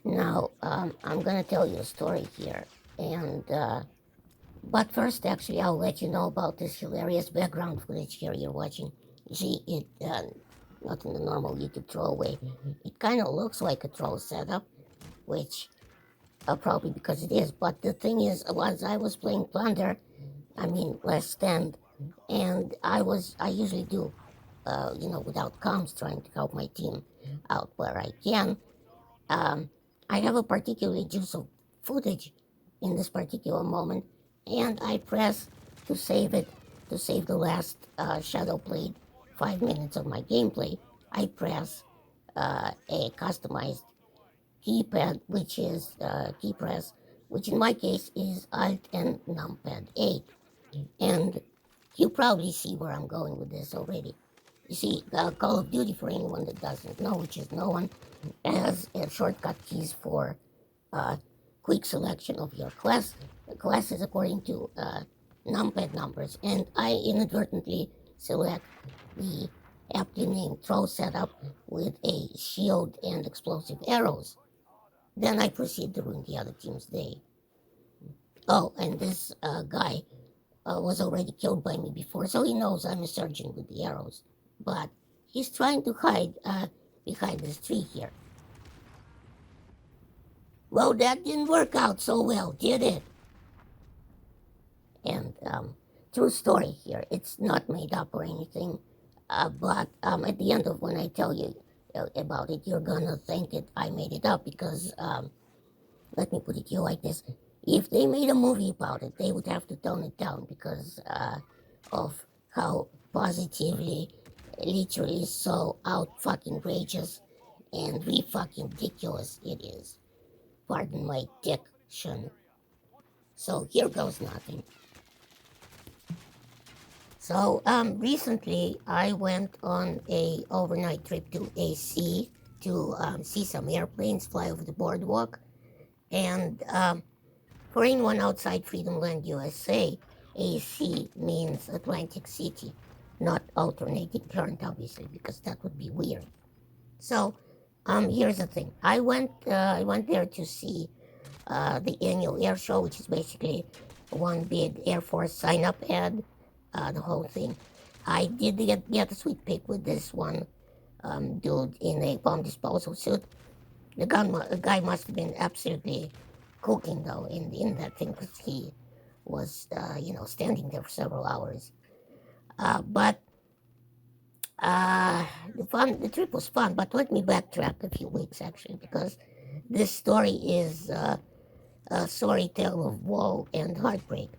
Now, I'm gonna tell you a story here, and but first, actually, I'll let you know about this hilarious background footage here you're watching. You see, it not in the normal YouTube troll way. It kind of looks like a troll setup, which probably because it is. But the thing is, once I was playing Plunder, I mean Last Stand, and I usually do, without comms, trying to help my team out where I can. Um, I have a particularly juicy footage in this particular moment, and I press to save it, to save the last Shadow played 5 minutes of my gameplay. I press a customized keypad, which is key press, which in my case is Alt and Numpad 8. And you probably see where I'm going with this already. You see, Call of Duty, for anyone that doesn't know, which is no one, has shortcut keys for uh, quick selection of your class. The class is according to numpad numbers, and I inadvertently select the aptly named throw setup with a shield and explosive arrows. Then I proceed to ruin the other team's day. Oh, and this guy was already killed by me before, so he knows I'm a surgeon with the arrows. But he's trying to hide behind this tree here. Well, that didn't work out so well, did it? And true story here. It's not made up or anything. But at the end of when I tell you about it, you're gonna think it I made it up because let me put it to you like this: if they made a movie about it, they would have to tone it down because of how positively, literally so out fucking outrageous and re fucking ridiculous it is. Pardon my diction. So here goes nothing. So recently I went on a overnight trip to AC to see some airplanes fly over the boardwalk, and for anyone outside Freedom Land, USA, AC means Atlantic City, not alternating current, obviously, because that would be weird. So here's the thing: I went there to see the annual air show, which is basically one big Air Force sign-up ad, the whole thing. I did get a sweet pic with this one dude in a bomb disposal suit. The guy must have been absolutely cooking though in that thing because he was standing there for several hours. But the trip was fun. But let me backtrack a few weeks actually because this story is a sorry tale of woe and heartbreak.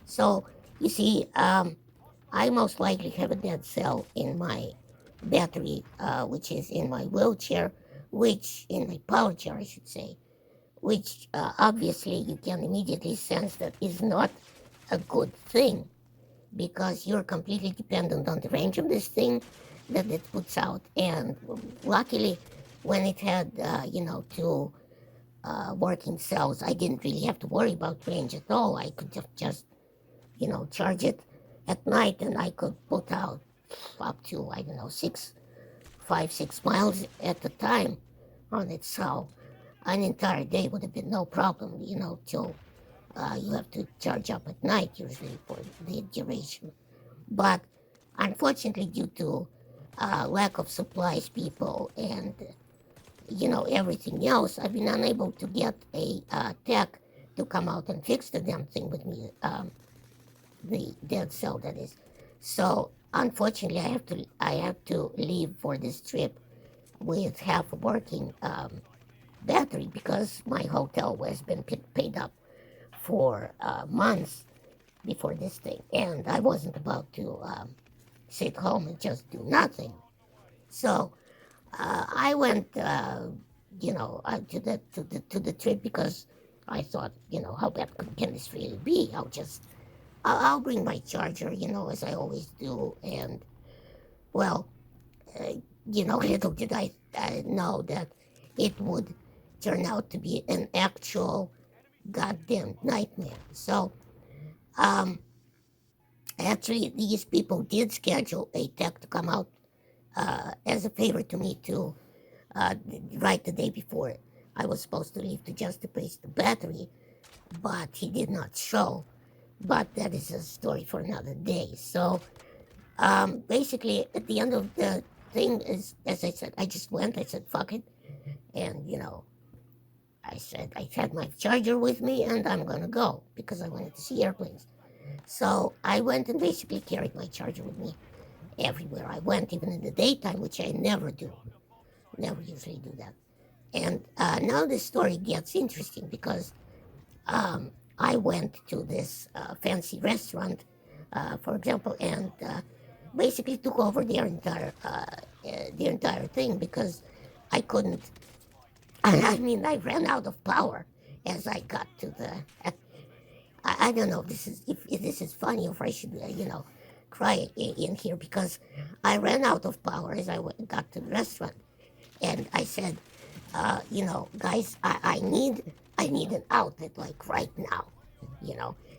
So you see, I most likely have a dead cell in my battery, which is in my wheelchair, which in my power chair, I should say, which obviously you can immediately sense that is not a good thing because you're completely dependent on the range of this thing that it puts out. And luckily, when it had, two working cells, I didn't really have to worry about range at all. I could just charge it at night and I could put out up to, I don't know, 6 miles at a time on it. So an entire day would have been no problem, till you have to charge up at night usually for the duration. But unfortunately, due to lack of supplies, people, and everything else, I've been unable to get a tech to come out and fix the damn thing with me, the dead cell that is. So unfortunately, I have to leave for this trip with half a working battery because my hotel has been paid up for months before this thing, and I wasn't about to sit home and just do nothing. So I went, to the trip because I thought, how bad can this really be? I'll bring my charger, as I always do, and well, uh, little did I know that it would turn out to be an actual goddamn nightmare. So, um, actually, these people did schedule a tech to come out as a favor to me to right the day before I was supposed to leave to just replace the battery, but he did not show. But that is a story for another day. So basically, at the end of the thing, is as I said, I just went. I said, "Fuck it," and I said I had my charger with me, and I'm gonna go because I wanted to see airplanes. So I went and basically carried my charger with me everywhere I went, even in the daytime, which I never do. Never usually do that. And now the story gets interesting because I went to this fancy restaurant, for example, and basically took over their entire thing because I couldn't. I mean, I ran out of power as I got to the. I don't know if this is funny or if I should cry in here because I ran out of power as I got to the restaurant, and I said, guys, I need an outlet like right now,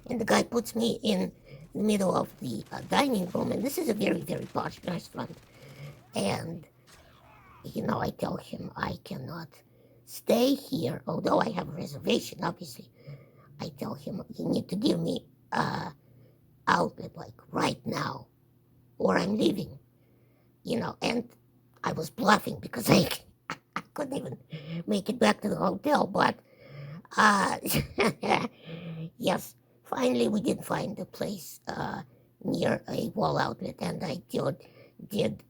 And the guy puts me in the middle of the dining room, and this is a very very posh restaurant, and I tell him I cannot stay here, although I have a reservation, obviously. I tell him you need to give me a outlet like right now, or I'm leaving, And I was bluffing because I couldn't even make it back to the hotel, but uh, yes, finally we did find a place near a wall outlet, and I did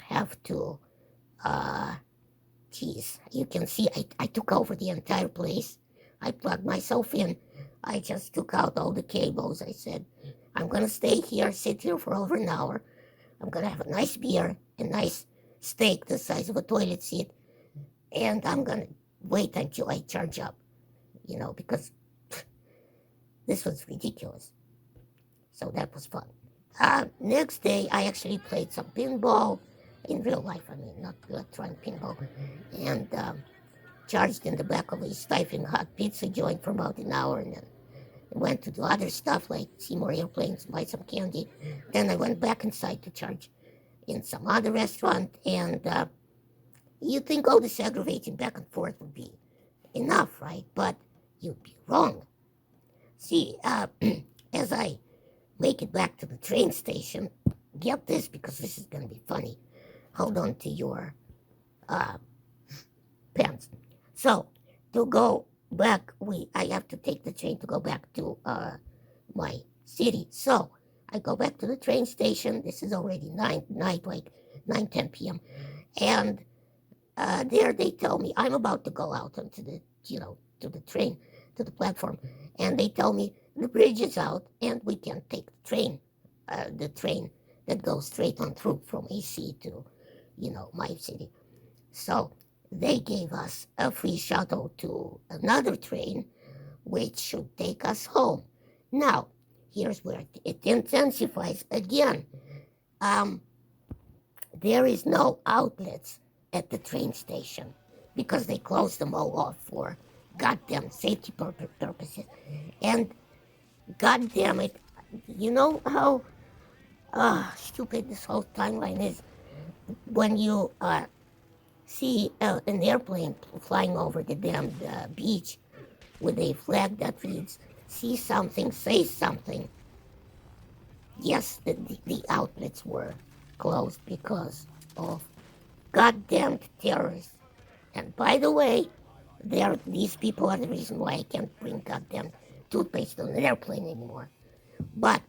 have to. Geez, you can see I took over the entire place. I plugged myself in. I just took out all the cables. I said, I'm gonna stay here, sit here for over an hour. I'm gonna have a nice beer, a nice steak the size of a toilet seat, and I'm gonna wait until I charge up, because this was ridiculous. So that was fun. Next day, I actually played some pinball in real life. I mean, not electronic pinball, and charged in the back of a stifling hot pizza joint for about an hour, and then went to do other stuff like see more airplanes, buy some candy. Then I went back inside to charge in some other restaurant, and you'd think all this aggravating back and forth would be enough, right? But you'd be wrong. See, as I make it back to the train station, get this because this is going to be funny. Hold on to your pants. So, to go back, I have to take the train to go back to my city. So, I go back to the train station. This is already night, like 9:10 p.m. And there they tell me I'm about to go out onto the, to the train, to the platform. And they tell me the bridge is out and we can take the train that goes straight on through from AC to, my city. So they gave us a free shuttle to another train, which should take us home. Now, here's where it intensifies again. There is no outlets at the train station because they closed them all off for goddamn safety purposes. And goddamn it, you know how stupid this whole timeline is when you see an airplane flying over the damn beach with a flag that reads, see something, say something. Yes, the outlets were closed because of goddamn terrorists. And by the way, these people are the reason why I can't bring goddamn toothpaste on an airplane anymore. But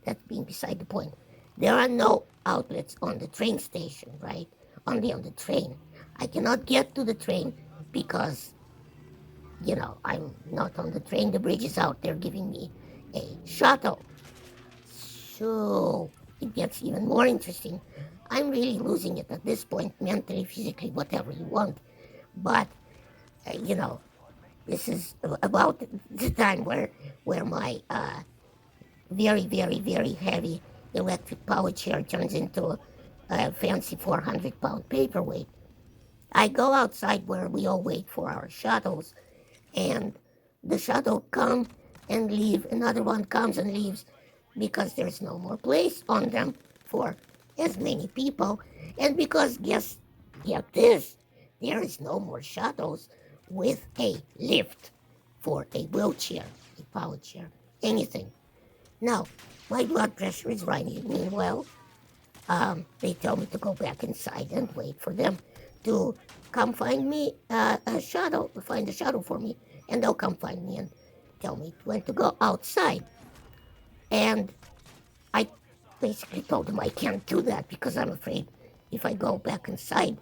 that's being beside the point. There are no outlets on the train station, right? Only on the train. I cannot get to the train because, I'm not on the train. The bridge is out. They're giving me a shuttle. So it gets even more interesting. I'm really losing it at this point, mentally, physically, whatever you want. But, this is about the time where my very, very, very heavy electric power chair turns into a fancy 400-pound paperweight. I go outside where we all wait for our shuttles, and the shuttle comes and leave. Another one comes and leaves because there's no more place on them for as many people, and because get this, there is no more shadows with a lift for a wheelchair, a power chair, anything. Now, my blood pressure is rising. Meanwhile, they tell me to go back inside and wait for them to come find me find a shadow for me, and they'll come find me and tell me when to go outside. And I basically told them I can't do that because I'm afraid if I go back inside,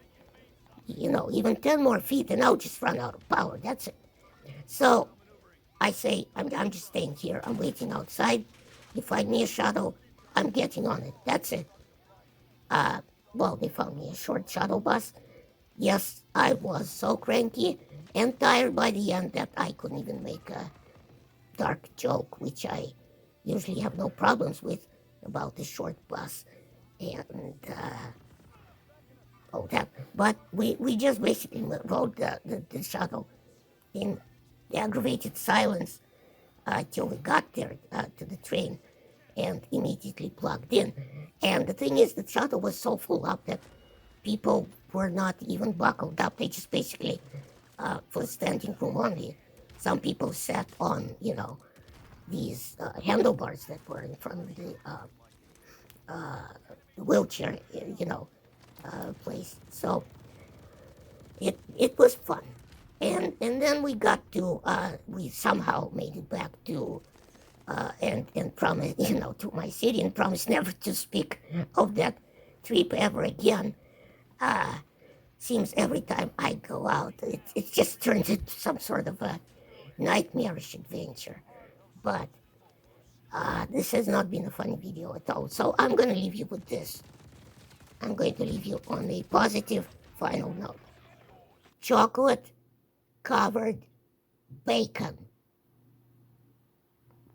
even 10 more feet, and I'll just run out of power. That's it. So I say, I'm just staying here. I'm waiting outside. You find me a shadow, I'm getting on it. That's it. Well, they found me a short shuttle bus. Yes, I was so cranky and tired by the end that I couldn't even make a dark joke, which I usually have no problems with, about the short bus and all that. But we just basically rode the shuttle in aggravated silence till we got there to the train and immediately plugged in. And the thing is, the shuttle was so full up that people were not even buckled up. They just basically, for standing room only, some people sat on, these handlebars that were in front of the wheelchair, place. So it was fun. And then we got to, we somehow made it back to, and promised, to my city, and promised never to speak of that trip ever again. Seems every time I go out, it just turns into some sort of a nightmarish adventure. But this has not been a funny video at all. So I'm going to leave you with this. I'm going to leave you on a positive final note. Chocolate covered bacon.